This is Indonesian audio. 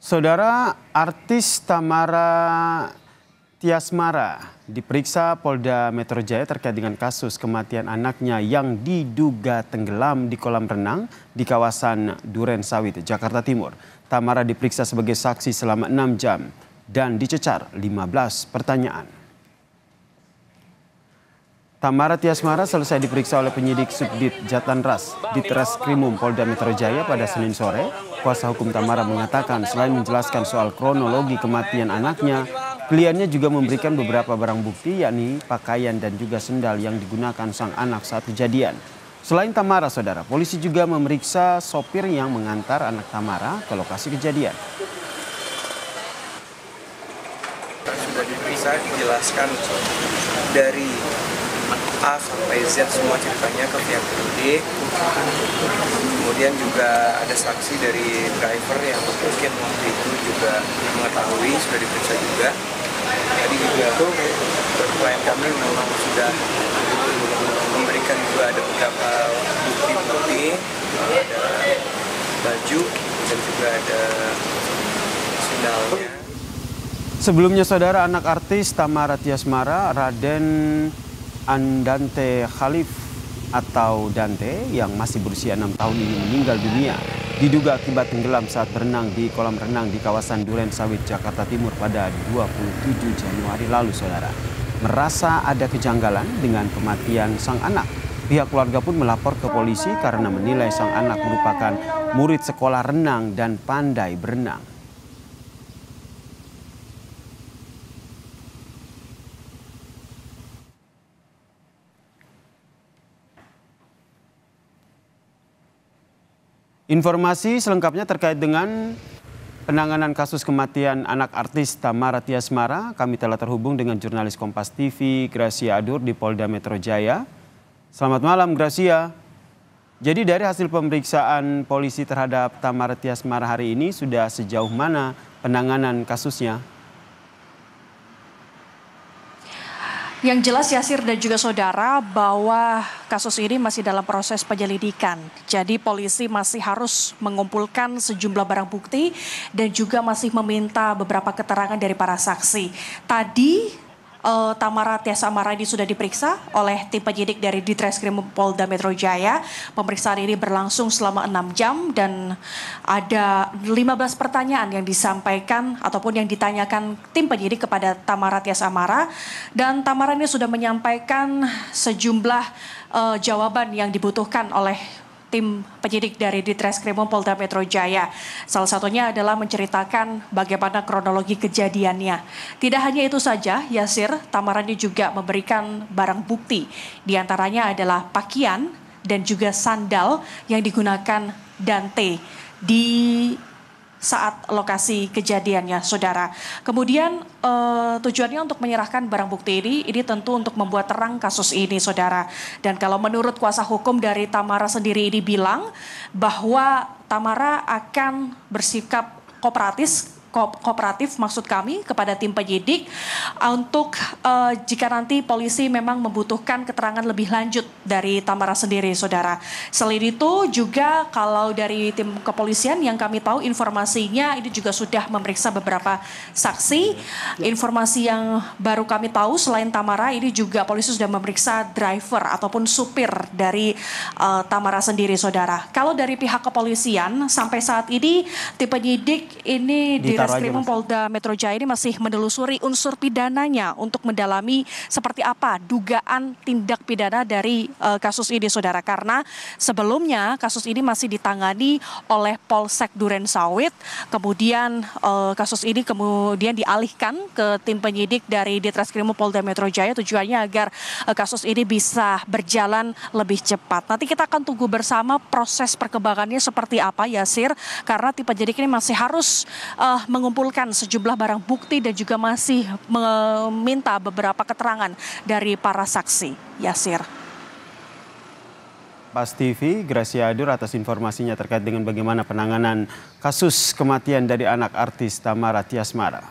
Saudara artis Tamara Tiasmara diperiksa Polda Metro Jaya terkait dengan kasus kematian anaknya yang diduga tenggelam di kolam renang di kawasan Duren Sawit, Jakarta Timur. Tamara diperiksa sebagai saksi selama 6 jam dan dicecar 15 pertanyaan. Tamara Tiasmara selesai diperiksa oleh penyidik Subdit Jatanras Ditreskrimum Polda Metro Jaya pada Senin sore. Kuasa hukum Tamara mengatakan selain menjelaskan soal kronologi kematian anaknya, kliennya juga memberikan beberapa barang bukti yakni pakaian dan juga sendal yang digunakan sang anak saat kejadian. Selain Tamara, saudara, polisi juga memeriksa sopir yang mengantar anak Tamara ke lokasi kejadian. Sudah diperiksa, dijelaskan dari A sampai Z semua ceritanya ke pihak penyidik. Kemudian juga ada saksi dari driver yang mungkin waktu itu juga mengetahui, sudah diperiksa juga. Tadi juga klien kami memang sudah memberikan juga ada beberapa bukti-bukti, ada baju dan juga ada sendalnya. Sebelumnya, saudara, anak artis Tamara Tiasmara, Raden Andante Khalif atau Dante yang masih berusia 6 tahun ini meninggal dunia diduga akibat tenggelam saat berenang di kolam renang di kawasan Duren Sawit, Jakarta Timur pada 27 Januari lalu, saudara. Merasa ada kejanggalan dengan kematian sang anak. Pihak keluarga pun melapor ke polisi karena menilai sang anak merupakan murid sekolah renang dan pandai berenang. Informasi selengkapnya terkait dengan penanganan kasus kematian anak artis Tamara Tiasmara, kami telah terhubung dengan jurnalis Kompas TV Gracia Adur di Polda Metro Jaya. Selamat malam, Gracia. Jadi dari hasil pemeriksaan polisi terhadap Tamara Tiasmara hari ini, sudah sejauh mana penanganan kasusnya? Yang jelas, Yasir dan juga saudara, bahwa kasus ini masih dalam proses penyelidikan. Jadi polisi masih harus mengumpulkan sejumlah barang bukti dan juga masih meminta beberapa keterangan dari para saksi. Tadi Tamara Tiasmara ini sudah diperiksa oleh tim penyidik dari Ditreskrimum Polda Metro Jaya. Pemeriksaan ini berlangsung selama 6 jam dan ada 15 pertanyaan yang disampaikan ataupun yang ditanyakan tim penyidik kepada Tamara Tiasmara. Dan Tamara ini sudah menyampaikan sejumlah jawaban yang dibutuhkan oleh tim penyidik dari Ditreskrimum Polda Metro Jaya. Salah satunya adalah menceritakan bagaimana kronologi kejadiannya. Tidak hanya itu saja, Yasir, Tamara ini juga memberikan barang bukti. Di antaranya adalah pakaian dan juga sandal yang digunakan Dante di saat lokasi kejadiannya, saudara. Kemudian tujuannya untuk menyerahkan barang bukti ini tentu untuk membuat terang kasus ini, saudara. Dan kalau menurut kuasa hukum dari Tamara sendiri ini bilang bahwa Tamara akan bersikap kooperatif maksud kami kepada tim penyidik untuk jika nanti polisi memang membutuhkan keterangan lebih lanjut dari Tamara sendiri, saudara. Selain itu juga kalau dari tim kepolisian yang kami tahu informasinya ini juga sudah memeriksa beberapa saksi. Informasi yang baru kami tahu selain Tamara ini juga polisi sudah memeriksa driver ataupun supir dari Tamara sendiri, saudara. Kalau dari pihak kepolisian sampai saat ini tim penyidik ini Ditreskrimum Polda Metro Jaya ini masih menelusuri unsur pidananya untuk mendalami seperti apa dugaan tindak pidana dari kasus ini, saudara. Karena sebelumnya kasus ini masih ditangani oleh Polsek Duren Sawit, kemudian kasus ini kemudian dialihkan ke tim penyidik dari Ditreskrimum Polda Metro Jaya, tujuannya agar kasus ini bisa berjalan lebih cepat. Nanti kita akan tunggu bersama proses perkembangannya seperti apa, Yasir, karena tim penyidik ini masih harus mengumpulkan sejumlah barang bukti dan juga masih meminta beberapa keterangan dari para saksi, Yasir. Kompas TV, Gracia Adur atas informasinya terkait dengan bagaimana penanganan kasus kematian dari anak artis Tamara Tiasmara.